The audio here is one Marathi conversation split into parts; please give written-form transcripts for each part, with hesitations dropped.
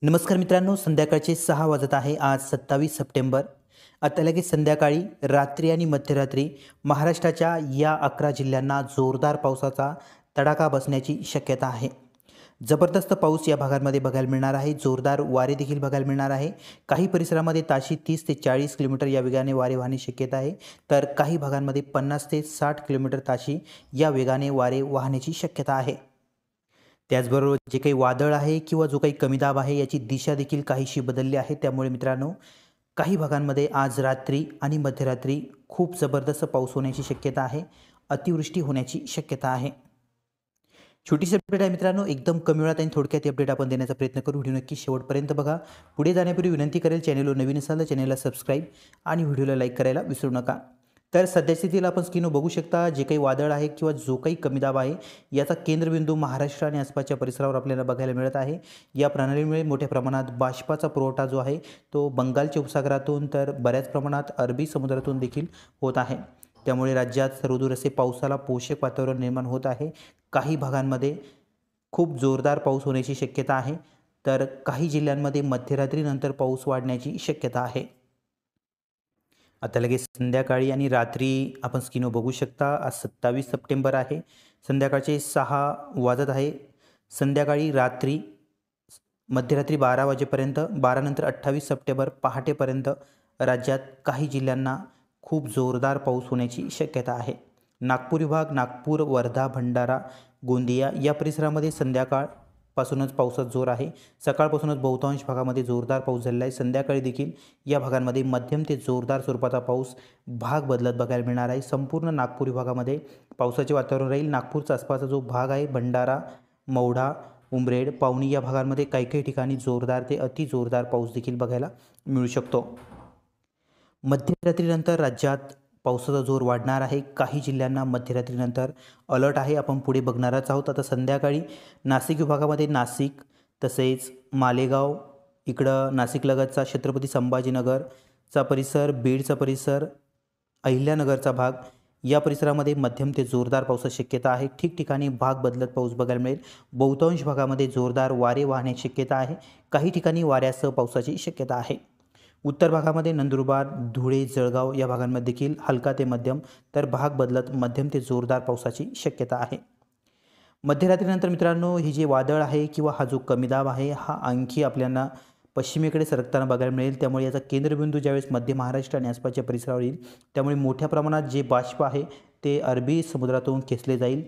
नमस्कार मित्रांनो, संध्याकाळचे 6 वाजत आहे. आज 27 सप्टेंबर. आता लगेच संध्याकाळी, रात्री आणि मध्यरात्री महाराष्ट्राच्या या 11 जिल्ह्यांना जोरदार पावसाचा तडाखा बसण्याची शक्यता आहे. जबरदस्त पाऊस या भागांमध्ये बघायला मिळणार आहे. जोरदार वारे देखील बघायला मिळणार आहे. काही परिसरामध्ये ताशी 30 ते 40 किलोमीटर या वेगाने वारे वाहण्याची शक्यता आहे, तर काही भागांमध्ये 50 ते 60 किलोमीटर ताशी या वेगाने वारे वाहण्याची शक्यता आहे. त्याचबरोबर जे काही वादळ आहे किंवा जो काही कमी दाब आहे याची दिशा देखील काहीशी बदलली आहे. त्यामुळे मित्रांनो, काही भागांमध्ये आज रात्री आणि मध्यरात्री खूप जबरदस्त पाऊस होण्याची शक्यता आहे. अतिवृष्टी होण्याची शक्यता आहे. छोटीशी अपडेट आहे मित्रांनो, एकदम कमी वेळात आणि थोडक्यात अपडेट आपण देण्याचा प्रयत्न करू. व्हिडिओ नक्की शेवटपर्यंत बघा. पुढे जाण्यापूर्वी विनंती करेल, चॅनलवर नवीन असाल तर चॅनलला सबस्क्राईब आणि व्हिडिओला लाईक करायला विसरू नका. तर सध्या स्थितीला आपण स्क्रीनवर बघू शकता, जे काही वादळ आहे किंवा जो काही कमी दाब आहे याचा केंद्रबिंदू महाराष्ट्र आणि आसपासच्या परिसरावर आपल्याला बघायला मिळत आहे. या प्रणालीमुळे मोठ्या प्रमाणात बाष्पाचा पुरवठा जो आहे तो बंगालच्या उपसागरातून तर बऱ्याच प्रमाणात अरबी समुद्रातून देखील होत आहे. त्यामुळे राज्यात सर्वदूर असे पावसाला पोषक वातावरण निर्माण होत आहे. काही भागांमध्ये खूप जोरदार पाऊस होण्याची शक्यता आहे, तर काही जिल्ह्यांमध्ये मध्यरात्रीनंतर पाऊस वाढण्याची शक्यता आहे. आता लगेच संध्याकाळी आणि रात्री आपण स्क्रीनवर बघू शकता. आज 27 सप्टेंबर आहे. संध्याकाळचे 6 वाजत आहे. संध्याकाळी रात्री मध्यरात्री 12 वाजेपर्यंत, 12 नंतर 28 सप्टेंबर पहाटेपर्यंत राज्यात काही जिल्ह्यांना खूप जोरदार पाऊस होण्याची शक्यता आहे. नागपूर विभाग, नागपूर, वर्धा, भंडारा, गोंदिया या परिसरामध्ये संध्याकाळपासूनच पावसाचा जोर आहे. सकाळपासूनच बहुतांश भागामध्ये जोरदार पाऊस झालेला आहे. संध्याकाळी देखील या भागांमध्ये मध्यम ते जोरदार स्वरूपाचा पाऊस भाग बदलत बघायला मिळणार आहे. संपूर्ण नागपूर विभागामध्ये पावसाचे वातावरण राहील. नागपूरचा आसपासचा जो भाग आहे, भंडारा, मौढा, उमरेड, पावनी या भागांमध्ये काही काही ठिकाणी जोरदार ते अति जोरदार पाऊस देखील बघायला मिळू शकतो. मध्यरात्रीनंतर राज्यात पावसाचा जोर वाढणार आहे. काही जिल्ह्यांना मध्यरात्रीनंतर अलर्ट आहे. आपण पुढे बघणारच आहोत. आता संध्याकाळी नाशिक विभागामध्ये नाशिक, तसेच मालेगाव, इकडं नाशिकलगतचा छत्रपती संभाजीनगरचा परिसर, बीडचा परिसर, अहिल्यानगरचा भाग या परिसरामध्ये मध्यम ते जोरदार पावसाची शक्यता आहे. ठिकठिकाणी भाग बदलत पाऊस बघायला मिळेल. बहुतांश भागामध्ये जोरदार वारे वाहण्याची शक्यता आहे. काही ठिकाणी वाऱ्यासह पावसाची शक्यता आहे. उत्तर भागामध्ये नंदुरबार, धुळे, जळगाव या भागांमध्ये देखील हलका ते मध्यम, तर भाग बदलत मध्यम ते जोरदार पावसाची शक्यता आहे. मध्यरात्रीनंतर मित्रांनो, ही जे वादळ आहे किंवा हा जो कमी दाब आहे हा आणखी आपल्याला पश्चिमेकडे सरकताना बघायला मिळेल. त्यामुळे याचा केंद्रबिंदू ज्यावेळेस मध्य महाराष्ट्र आणि आसपासच्या परिसरावर येईल, त्यामुळे मोठ्या प्रमाणात जे बाष्प आहे ते अरबी समुद्रातून खेचले जाईल.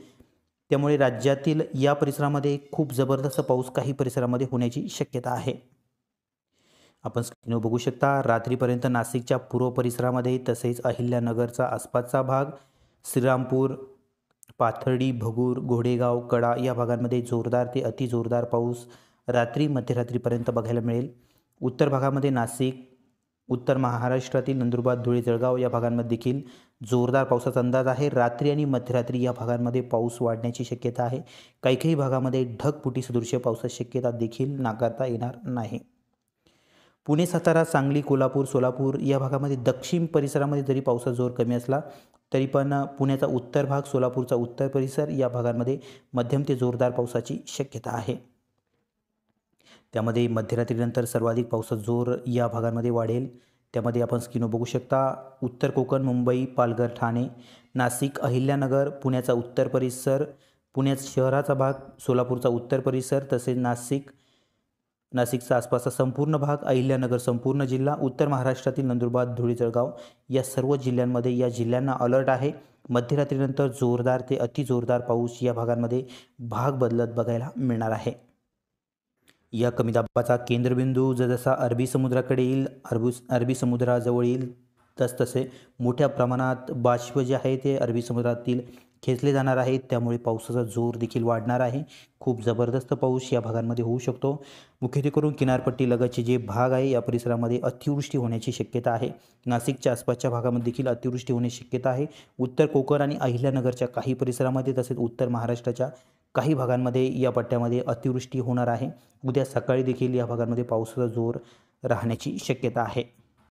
त्यामुळे राज्यातील या परिसरामध्ये खूप जबरदस्त पाऊस काही परिसरामध्ये होण्याची शक्यता आहे. आपण स्क्रीनवर बघू शकता. रात्रीपर्यंत नाशिकच्या पूर्व परिसरामध्ये, तसेच अहिल्यानगरचा आसपासचा भाग, श्रीरामपूर, पाथर्डी, भगूर, घोडेगाव, कडा या भागांमध्ये जोरदार ते अति जोरदार पाऊस रात्री मध्यरात्रीपर्यंत बघायला मिळेल. उत्तर भागामध्ये नाशिक, उत्तर महाराष्ट्रातील नंदुरबार, धुळे, जळगाव या भागांमध्ये देखील जोरदार पावसाचा अंदाज आहे. रात्री आणि मध्यरात्री या भागांमध्ये पाऊस वाढण्याची शक्यता आहे. काही काही भागामध्ये ढगफुटी सदृश्य पावसाची शक्यता देखील नाकारता येणार नाही. पुणे, सातारा, सांगली, कोल्हापूर, सोलापूर या भागामध्ये दक्षिण परिसरामध्ये जरी पावसाचा जोर कमी असला तरी पण पुण्याचा उत्तर भाग, सोलापूरचा उत्तर परिसर या भागांमध्ये मध्यम ते जोरदार पावसाची शक्यता आहे. त्यामध्ये मध्यरात्रीनंतर सर्वाधिक पावसाचा जोर या भागांमध्ये वाढेल. त्यामध्ये आपण स्क्रीनवर बघू शकता. उत्तर कोकण, मुंबई, पालघर, ठाणे, नाशिक, अहिल्यानगर, पुण्याचा उत्तर परिसर, पुण्यात शहराचा भाग, सोलापूरचा उत्तर परिसर, तसेच नाशिकचा आसपासचा संपूर्ण भाग, अहिल्यानगर संपूर्ण जिल्हा, उत्तर महाराष्ट्रातील नंदुरबार, धुळे, जळगाव या सर्व जिल्ह्यांमध्ये या जिल्ह्यांना अलर्ट आहे. मध्यरात्रीनंतर जोरदार ते अति जोरदार पाऊस या भागांमध्ये भाग बदलत बघायला मिळणार आहे. या कमी दाबाचा केंद्रबिंदू जसजसा अरबी समुद्राकडे येईल, अरबी समुद्राजवळ येईल, तसतसे मोठ्या प्रमाणात बाष्प जे आहे ते अरबी समुद्रातील खेचले जाणार आहेत. त्यामुळे पावसाचा जोर देखील वाढणार आहे. खूप जबरदस्त पाऊस या भागांमध्ये होऊ शकतो. मुख्यत्वेकरून किनारपट्टी लगतचे जे भाग आहे या परिसरामध्ये अतिवृष्टी होण्याची शक्यता आहे. नाशिकच्या आसपासच्या भागामध्ये देखील अतिवृष्टी होण्याची शक्यता आहे. उत्तर कोकण आणि अहिल्यानगरच्या काही परिसरामध्ये, तसेच उत्तर महाराष्ट्राच्या काही भागांमध्ये या पट्ट्यामध्ये अतिवृष्टी होणार आहे. उद्या सकाळी देखील या भागांमध्ये पावसाचा जोर राहण्याची शक्यता आहे.